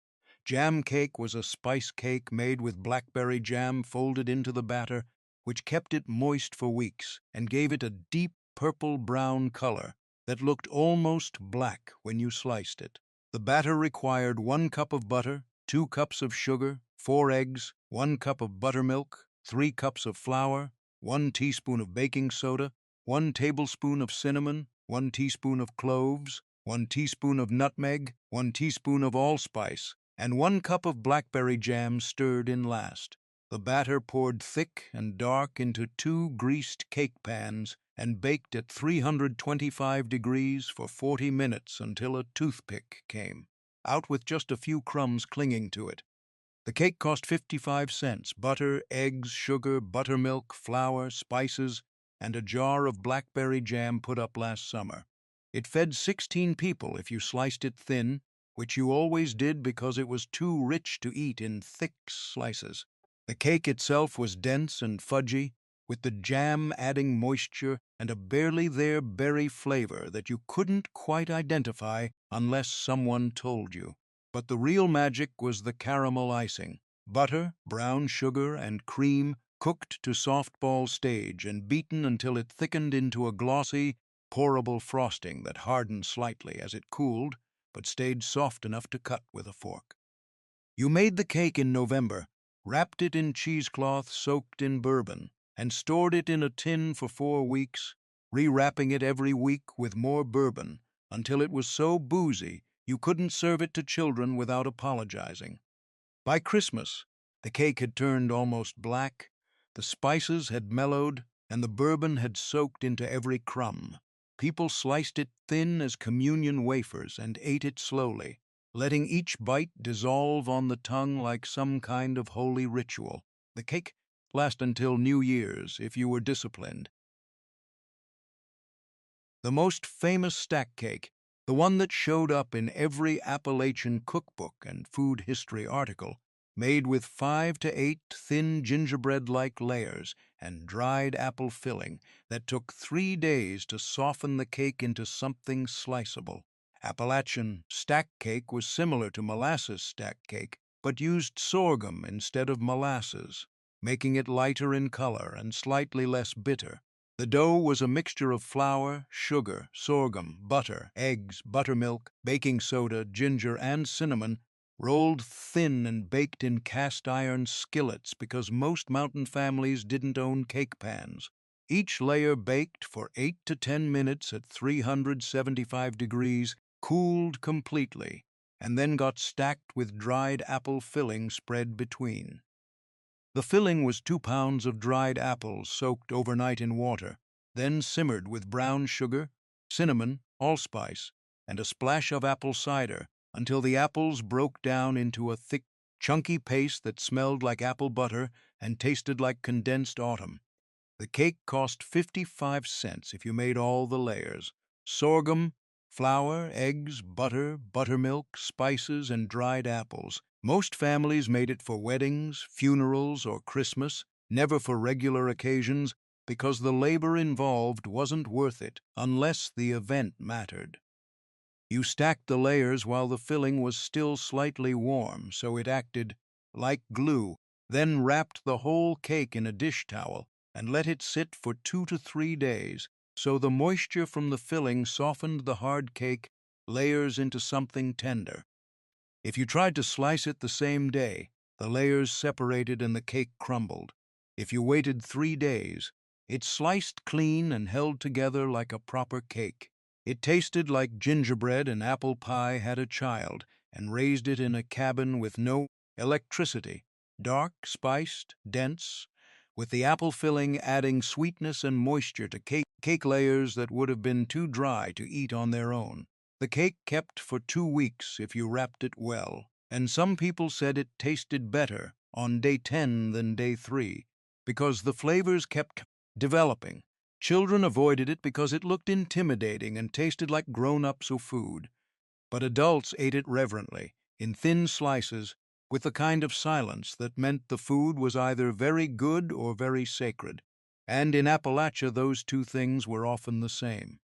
Jam cake was a spice cake made with blackberry jam folded into the batter, which kept it moist for weeks and gave it a deep purple-brown color that looked almost black when you sliced it. The batter required 1 cup of butter, 2 cups of sugar, 4 eggs, 1 cup of buttermilk, 3 cups of flour, 1 teaspoon of baking soda, 1 tablespoon of cinnamon, 1 teaspoon of cloves, 1 teaspoon of nutmeg, 1 teaspoon of allspice, and 1 cup of blackberry jam stirred in last. The batter poured thick and dark into 2 greased cake pans and baked at 325 degrees for 40 minutes until a toothpick came out with just a few crumbs clinging to it. The cake cost 55 cents. Butter, eggs, sugar, buttermilk, flour, spices, and a jar of blackberry jam put up last summer. It fed 16 people if you sliced it thin, which you always did because it was too rich to eat in thick slices. The cake itself was dense and fudgy, with the jam adding moisture and a barely there berry flavor that you couldn't quite identify unless someone told you. But the real magic was the caramel icing. Butter, brown sugar, and cream cooked to softball stage and beaten until it thickened into a glossy, pourable frosting that hardened slightly as it cooled, but stayed soft enough to cut with a fork. You made the cake in November, wrapped it in cheesecloth soaked in bourbon, and stored it in a tin for 4 weeks, rewrapping it every week with more bourbon until it was so boozy you couldn't serve it to children without apologizing. By Christmas, the cake had turned almost black, the spices had mellowed, and the bourbon had soaked into every crumb. People sliced it thin as communion wafers and ate it slowly, letting each bite dissolve on the tongue like some kind of holy ritual. The cake lasted until New Year's if you were disciplined. The most famous stack cake, the one that showed up in every Appalachian cookbook and food history article, made with 5 to 8 thin gingerbread-like layers and dried apple filling that took 3 days to soften the cake into something sliceable. Appalachian stack cake was similar to molasses stack cake, but used sorghum instead of molasses, making it lighter in color and slightly less bitter. The dough was a mixture of flour, sugar, sorghum, butter, eggs, buttermilk, baking soda, ginger, and cinnamon, rolled thin and baked in cast-iron skillets because most mountain families didn't own cake pans. Each layer baked for 8 to 10 minutes at 375 degrees, cooled completely, and then got stacked with dried apple filling spread between. The filling was 2 pounds of dried apples soaked overnight in water, then simmered with brown sugar, cinnamon, allspice, and a splash of apple cider until the apples broke down into a thick, chunky paste that smelled like apple butter and tasted like condensed autumn. The cake cost 55 cents if you made all the layers. Sorghum, flour, eggs, butter, buttermilk, spices, and dried apples. Most families made it for weddings, funerals, or Christmas, never for regular occasions, because the labor involved wasn't worth it unless the event mattered. You stacked the layers while the filling was still slightly warm, so it acted like glue, then wrapped the whole cake in a dish towel and let it sit for 2 to 3 days, so the moisture from the filling softened the hard cake layers into something tender. If you tried to slice it the same day, the layers separated and the cake crumbled. If you waited 3 days, it sliced clean and held together like a proper cake. It tasted like gingerbread and apple pie had a child and raised it in a cabin with no electricity, dark, spiced, dense, with the apple filling adding sweetness and moisture to cake layers that would have been too dry to eat on their own. The cake kept for 2 weeks if you wrapped it well, and some people said it tasted better on day 10 than day 3 because the flavors kept developing. Children avoided it because it looked intimidating and tasted like grown-ups food, but adults ate it reverently, in thin slices, with the kind of silence that meant the food was either very good or very sacred, and in Appalachia those two things were often the same.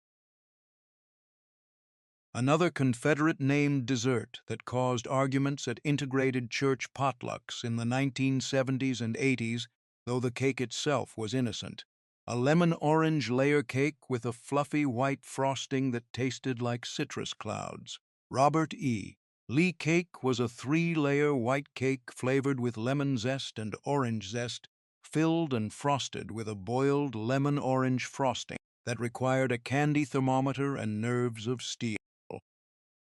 Another Confederate-named dessert that caused arguments at integrated church potlucks in the 1970s and 80s, though the cake itself was innocent. A lemon-orange layer cake with a fluffy white frosting that tasted like citrus clouds. Robert E. Lee cake was a 3-layer white cake flavored with lemon zest and orange zest, filled and frosted with a boiled lemon-orange frosting that required a candy thermometer and nerves of steel.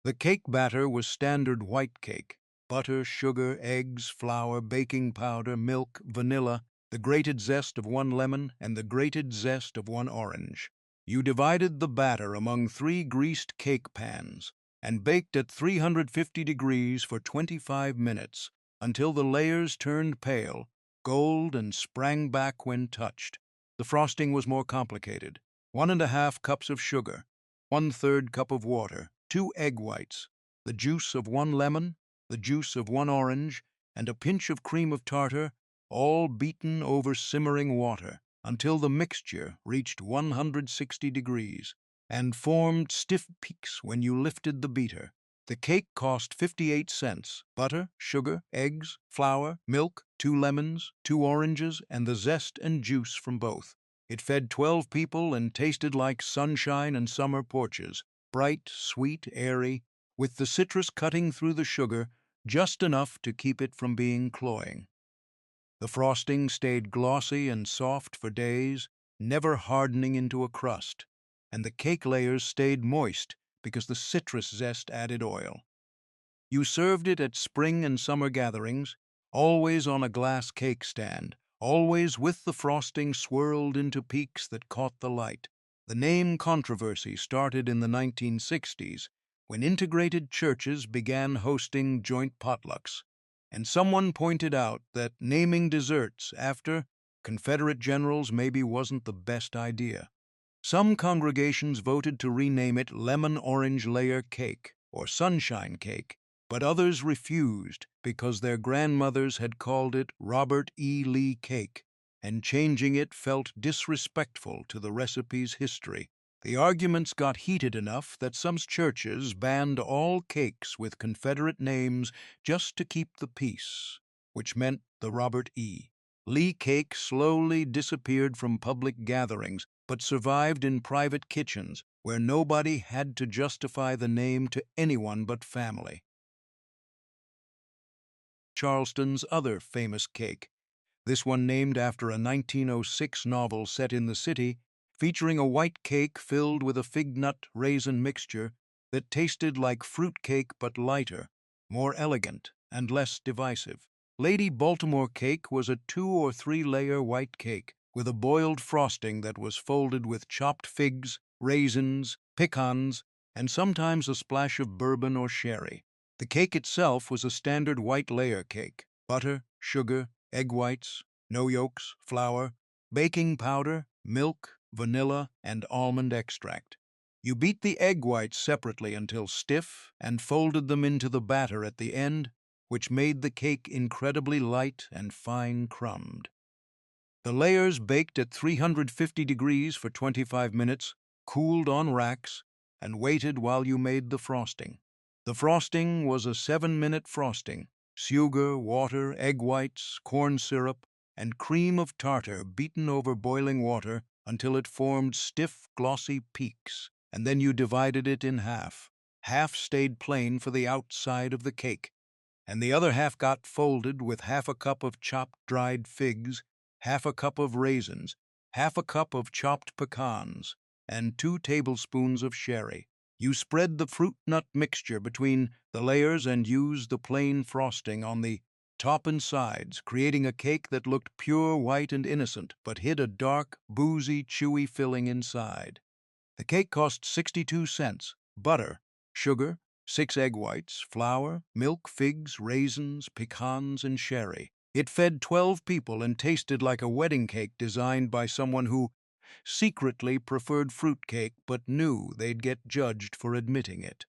The cake batter was standard white cake: butter, sugar, eggs, flour, baking powder, milk, vanilla, the grated zest of one lemon, and the grated zest of one orange. You divided the batter among 3 greased cake pans and baked at 350 degrees for 25 minutes until the layers turned pale, gold, and sprang back when touched. The frosting was more complicated. 1½ cups of sugar, 1/3 cup of water, 2 egg whites, the juice of 1 lemon, the juice of 1 orange, and a pinch of cream of tartar, all beaten over simmering water until the mixture reached 160 degrees and formed stiff peaks when you lifted the beater. The cake cost 58 cents. Butter, sugar, eggs, flour, milk, 2 lemons, 2 oranges, and the zest and juice from both. It fed 12 people and tasted like sunshine and summer porches, bright, sweet, airy, with the citrus cutting through the sugar just enough to keep it from being cloying. The frosting stayed glossy and soft for days, never hardening into a crust, and the cake layers stayed moist because the citrus zest added oil. You served it at spring and summer gatherings, always on a glass cake stand, always with the frosting swirled into peaks that caught the light. The name controversy started in the 1960s when integrated churches began hosting joint potlucks, and someone pointed out that naming desserts after Confederate generals maybe wasn't the best idea. Some congregations voted to rename it lemon orange layer cake or sunshine cake, but others refused because their grandmothers had called it Robert E. Lee cake, and changing it felt disrespectful to the recipe's history. The arguments got heated enough that some churches banned all cakes with Confederate names just to keep the peace, which meant the Robert E. Lee cake slowly disappeared from public gatherings, but survived in private kitchens where nobody had to justify the name to anyone but family. Charleston's other famous cake, this one named after a 1906 novel set in the city, featuring a white cake filled with a fig nut raisin mixture that tasted like fruit cake but lighter, more elegant, and less divisive. Lady Baltimore cake was a 2 or 3 layer white cake with a boiled frosting that was folded with chopped figs, raisins, pecans, and sometimes a splash of bourbon or sherry. The cake itself was a standard white layer cake: butter, sugar, egg whites, no yolks, flour, baking powder, milk, vanilla, and almond extract. You beat the egg whites separately until stiff and folded them into the batter at the end, which made the cake incredibly light and fine crumbed. The layers baked at 350 degrees for 25 minutes, cooled on racks, and waited while you made the frosting. The frosting was a 7-minute frosting: sugar, water, egg whites, corn syrup, and cream of tartar beaten over boiling water until it formed stiff, glossy peaks, and then you divided it in half. Half stayed plain for the outside of the cake, and the other half got folded with half a cup of chopped dried figs, half a cup of raisins, half a cup of chopped pecans, and 2 tablespoons of sherry. You spread the fruit nut mixture between the layers and used the plain frosting on the top and sides, creating a cake that looked pure white and innocent, but hid a dark, boozy, chewy filling inside. The cake cost 62 cents. Butter, sugar, 6 egg whites, flour, milk, figs, raisins, pecans, and sherry. It fed 12 people and tasted like a wedding cake designed by someone who secretly preferred fruitcake but knew they'd get judged for admitting it.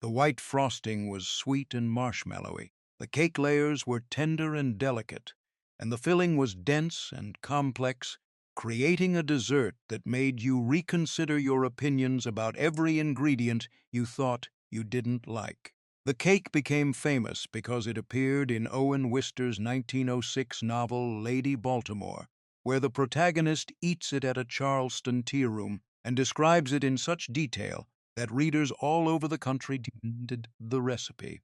The white frosting was sweet and marshmallowy. The cake layers were tender and delicate, and the filling was dense and complex, creating a dessert that made you reconsider your opinions about every ingredient you thought you didn't like. The cake became famous because it appeared in Owen Wister's 1906 novel Lady Baltimore, where the protagonist eats it at a Charleston tea room and describes it in such detail that readers all over the country demanded the recipe.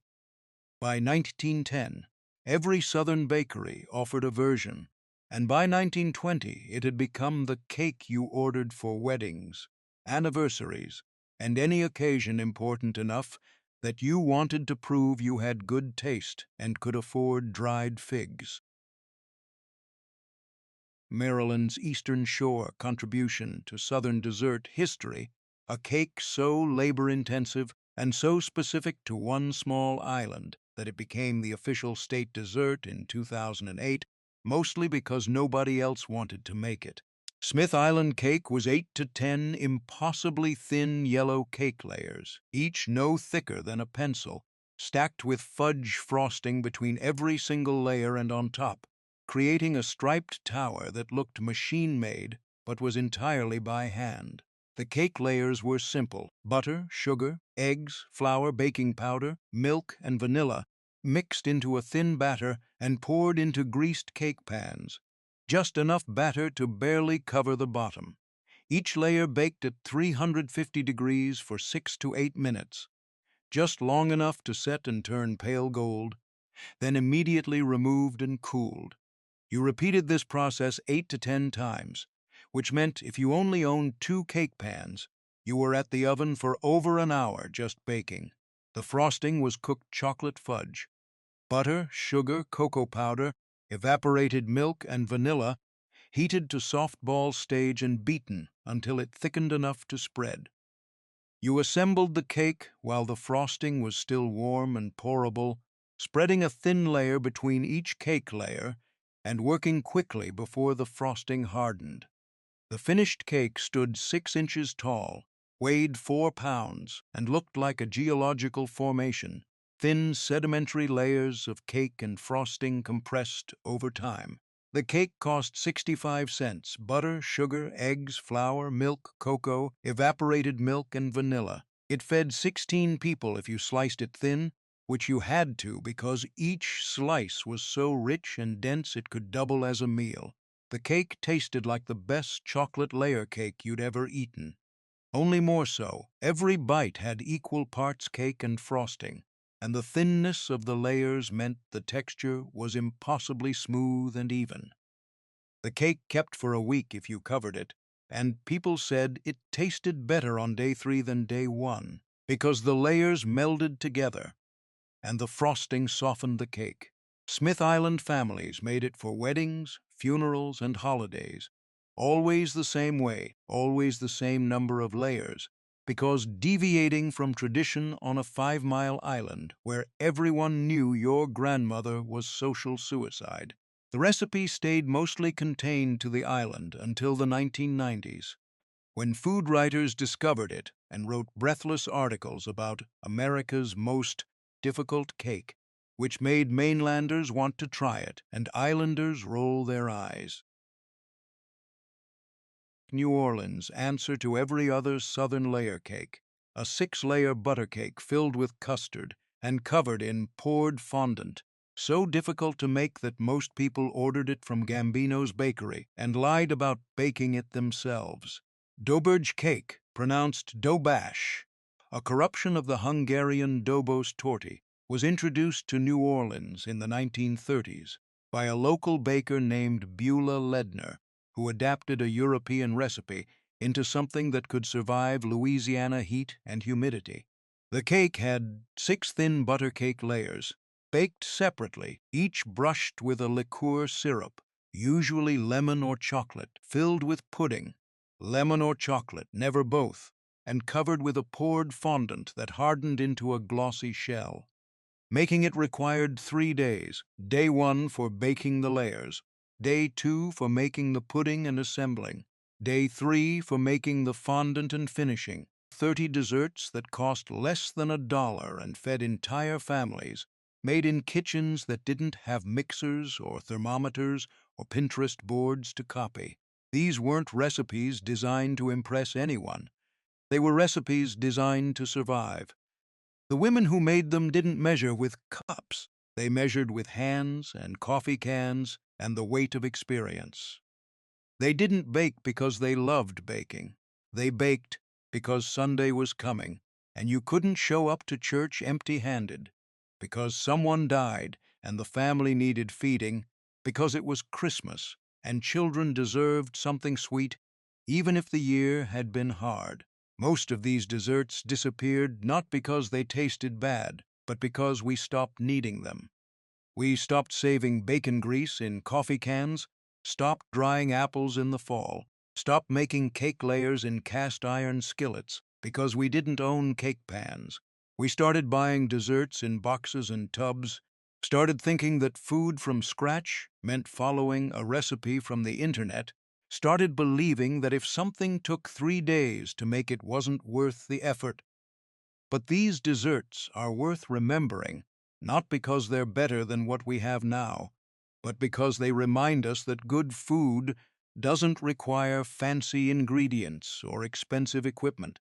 By 1910, every Southern bakery offered a version, and by 1920 it had become the cake you ordered for weddings, anniversaries, and any occasion important enough that you wanted to prove you had good taste and could afford dried figs. Maryland's Eastern Shore contribution to Southern dessert history, a cake so labor-intensive and so specific to one small island that it became the official state dessert in 2008, mostly because nobody else wanted to make it. Smith Island cake was 8 to 10 impossibly thin yellow cake layers, each no thicker than a pencil, stacked with fudge frosting between every single layer and on top, creating a striped tower that looked machine-made but was entirely by hand. The cake layers were simple: butter, sugar, eggs, flour, baking powder, milk, and vanilla, mixed into a thin batter and poured into greased cake pans, just enough batter to barely cover the bottom. Each layer baked at 350 degrees for 6 to 8 minutes, just long enough to set and turn pale gold, then immediately removed and cooled. You repeated this process 8 to 10 times, which meant if you only owned 2 cake pans, you were at the oven for over an hour just baking. The frosting was cooked chocolate fudge. Butter, sugar, cocoa powder, evaporated milk, and vanilla, heated to soft ball stage and beaten until it thickened enough to spread. You assembled the cake while the frosting was still warm and pourable, spreading a thin layer between each cake layer and working quickly before the frosting hardened. The finished cake stood 6 inches tall, weighed 4 pounds, and looked like a geological formation, thin sedimentary layers of cake and frosting compressed over time. The cake cost 65 cents: butter, sugar, eggs, flour, milk, cocoa, evaporated milk, and vanilla. It fed 16 people if you sliced it thin, which you had to because each slice was so rich and dense it could double as a meal. The cake tasted like the best chocolate layer cake you'd ever eaten. Only more so, every bite had equal parts cake and frosting, and the thinness of the layers meant the texture was impossibly smooth and even. The cake kept for a week if you covered it, and people said it tasted better on day 3 than day 1 because the layers melded together and the frosting softened the cake. Smith Island families made it for weddings, funerals, and holidays. Always the same way, always the same number of layers, because deviating from tradition on a 5-mile island where everyone knew your grandmother was social suicide. The recipe stayed mostly contained to the island until the 1990s, when food writers discovered it and wrote breathless articles about America's most difficult cake, which made mainlanders want to try it and islanders roll their eyes. New Orleans' answer to every other southern layer cake, a 6-layer butter cake filled with custard and covered in poured fondant, so difficult to make that most people ordered it from Gambino's bakery and lied about baking it themselves. Dobberge cake, pronounced dobash, a corruption of the Hungarian dobos torti, was introduced to New Orleans in the 1930s by a local baker named Beulah Ledner, who adapted a European recipe into something that could survive Louisiana heat and humidity. The cake had 6 thin butter cake layers, baked separately, each brushed with a liqueur syrup, usually lemon or chocolate, filled with pudding, lemon or chocolate, never both, and covered with a poured fondant that hardened into a glossy shell. Making it required 3 days: day 1 for baking the layers, day 2 for making the pudding and assembling, day 3 for making the fondant and finishing. 30 desserts that cost less than $1 and fed entire families, made in kitchens that didn't have mixers or thermometers or Pinterest boards to copy. These weren't recipes designed to impress anyone. They were recipes designed to survive. The women who made them didn't measure with cups. They measured with hands and coffee cans and the weight of experience. They didn't bake because they loved baking. They baked because Sunday was coming, and you couldn't show up to church empty-handed, because someone died and the family needed feeding, because it was Christmas and children deserved something sweet, even if the year had been hard. Most of these desserts disappeared not because they tasted bad, but because we stopped needing them. We stopped saving bacon grease in coffee cans, stopped drying apples in the fall, stopped making cake layers in cast iron skillets because we didn't own cake pans. We started buying desserts in boxes and tubs, started thinking that food from scratch meant following a recipe from the internet, started believing that if something took 3 days to make it wasn't worth the effort. But these desserts are worth remembering, not because they're better than what we have now, but because they remind us that good food doesn't require fancy ingredients or expensive equipment.